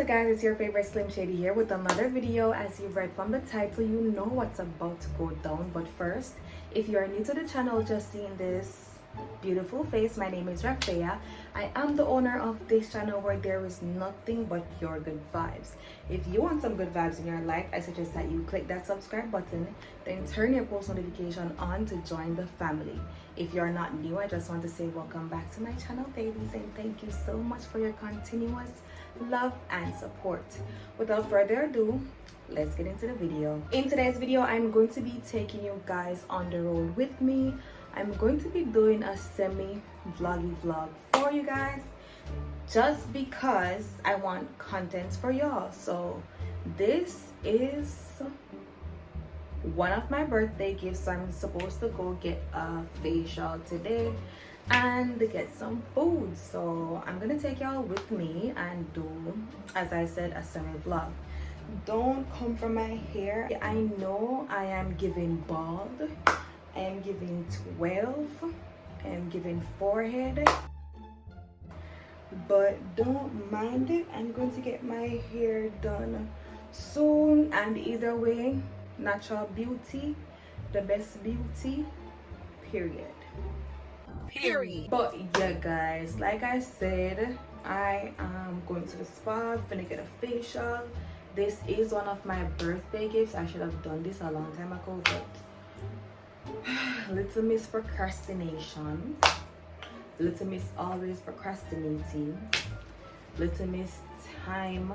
up guys, it's your favorite Slim Shady here with another video. As you've read from the title, you know what's about to go down. But first, if you are new to the channel, just seeing this beautiful face, my name is Rafaya. I am the owner of this channel where there is nothing but your good vibes. If you want some good vibes in your life, I suggest that you click that subscribe button, then turn your post notification on to join the family. If you're not new, I just want to say welcome back to my channel, babies, and thank you so much for your continuous love and support. Without further ado, let's get into the video. In today's video, I'm going to be taking you guys on the road with me. I'm going to be doing a semi-vloggy vlog for you guys just because I want content for y'all. So this is one of my birthday gifts, so I'm supposed to go get a facial today and get some food. So I'm gonna take y'all with me and do, as I said, a semi-vlog. Don't come for my hair. I know I am giving bald, I am giving 12, I am giving forehead, but don't mind it. I'm going to get my hair done soon, and either way, natural beauty, the best beauty, period. But yeah guys, like I said, I am going to the spa, gonna get a facial. This is one of my birthday gifts. I should have done this a long time ago, but little miss procrastination, little miss always procrastinating, little miss time,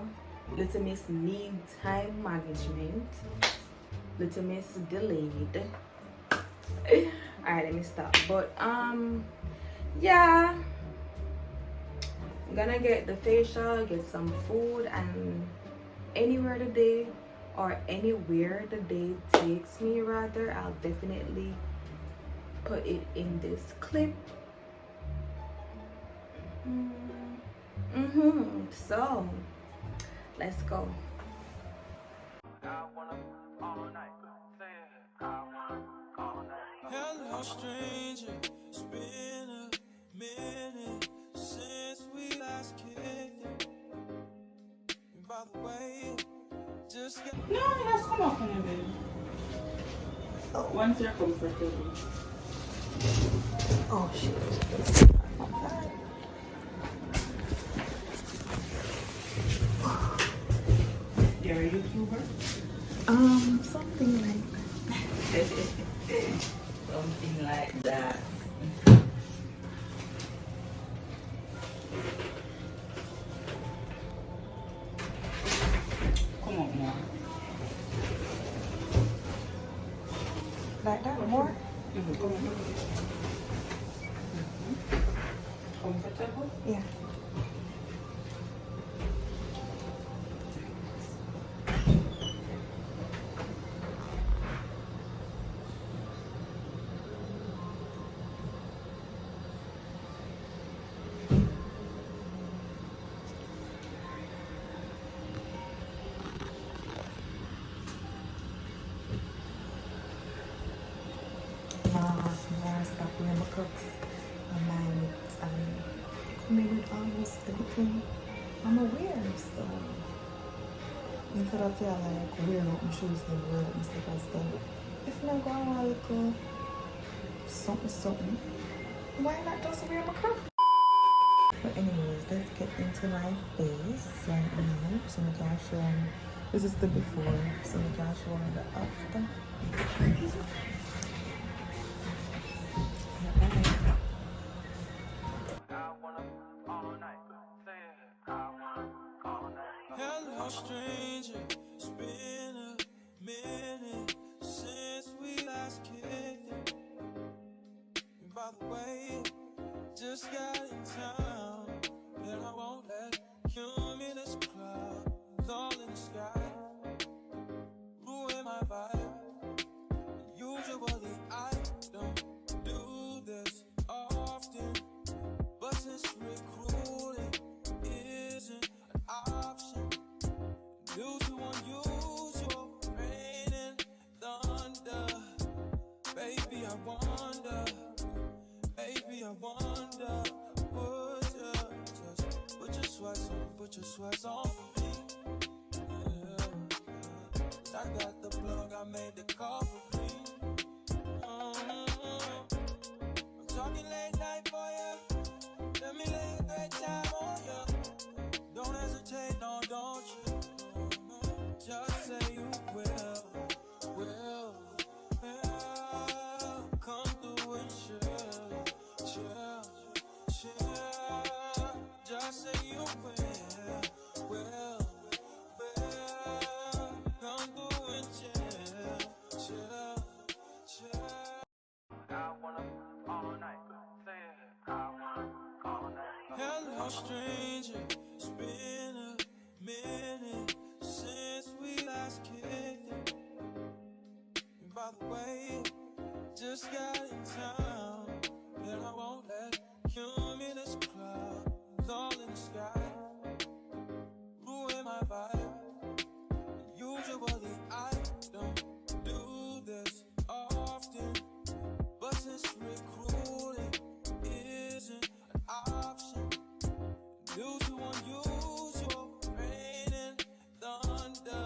little miss need time management, little miss delayed. Alright, let me stop. But yeah, I'm gonna get the facial, get some food, and anywhere the day takes me, rather, I'll definitely put it in this clip. So let's go. Hello, stranger. It's been a minute since we last kicked it. And by the way, just get. No, let's come up in a bit. Once you're comfortable. Oh shit. You're a YouTuber? Something like that. Something like that. Come on, more. Like that more? Comfortable? Yeah. Stop wearing my cooks. My mind committed with almost everything I'm aware. So instead of feel like wear out my shoes and wear out my slippers, then if I go on a little something, why not just wear my crook? But anyways, let's get into my face right now. So I can show you. This is the before, so I can show you the after. Hello, stranger. It's been a minute since we last kicked it. And by the way, just got in town, and I won't let cumulus clouds all in the sky ruin my vibe. Usually I don't do this often, but since recruiting isn't an option, I made the call for me. I'm talking late night for ya. Let me lay a great time on ya. Don't hesitate, no, don't you? Just say you will. Come through and chill. Just say you will. Come through and chill. I wanna all night. Say it. I wanna all night. Hello, stranger. It's been a minute since we last kicked it. And by the way, just got in town, and I won't let cumulus clouds all in the sky ruin my vibe. Usually I don't do this often, but since recruiting isn't an option due to unusual rain and thunder,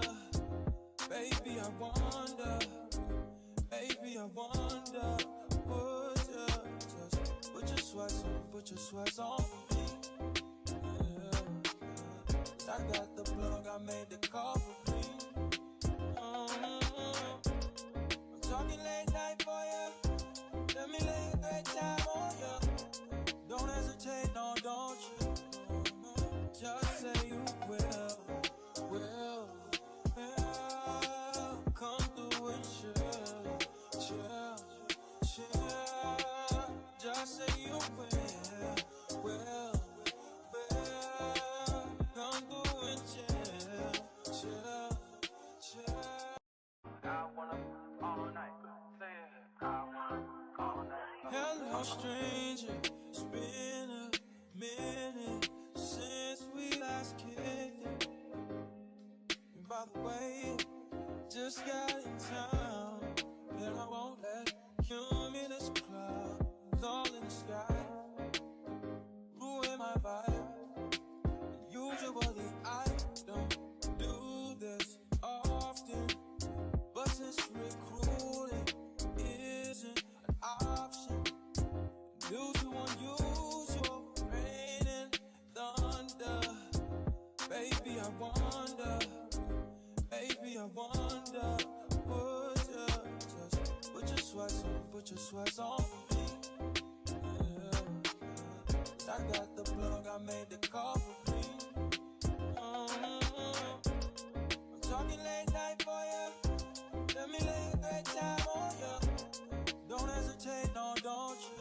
baby, I wonder, put your sweats on for me. Yeah. I got the plug, I made the call for me. I'm talking late night for ya. Let me lay a great time on ya. Don't hesitate, no, don't you? Just say you will. Come through and chill. Just say you will. Come through and chill. I wanna all night. Say it. I wanna all night. Hello, stranger. It's been a minute since we last kicked it. And by the way, just got in town, and I won't let cumulus clouds all in the sky ruin my vibe. Usually I don't do this often, but since recruiting isn't an option due to unusual rain and thunder, baby, I wonder, put your sweats on for me. Yeah. I got the plug, I made the call for me. I'm talking late night for ya. Let me lay a great time on ya. Don't hesitate, no, don't you?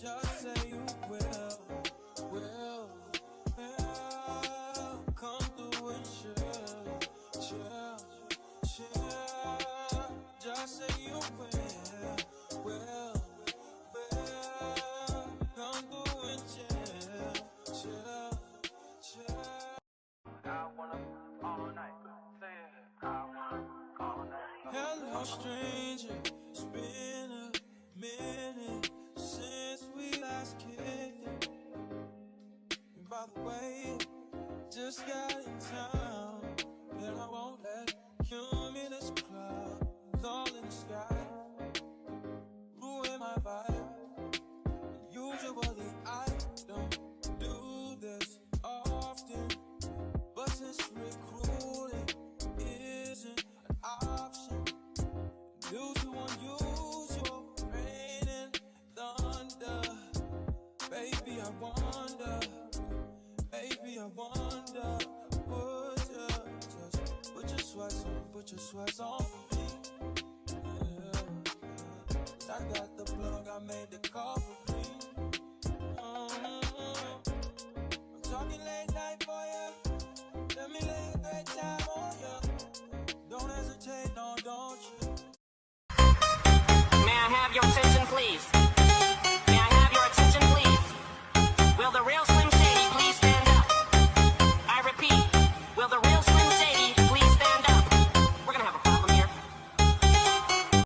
Just say you will. Come through and chill. Just say you will. Come through and chill. I wanna all night. Say it. I wanna all night. Hello, stranger. It's been a minute since we last kicked it. And by the way, just got in town, and I won't let cumulus clouds all in the sky ruin my vibe. Usually I don't do this often, but since recruiting isn't an option due to unusual rain and thunder, baby, I wonder, put your sweats on for me. Yeah. I got the plug, I made the call for me.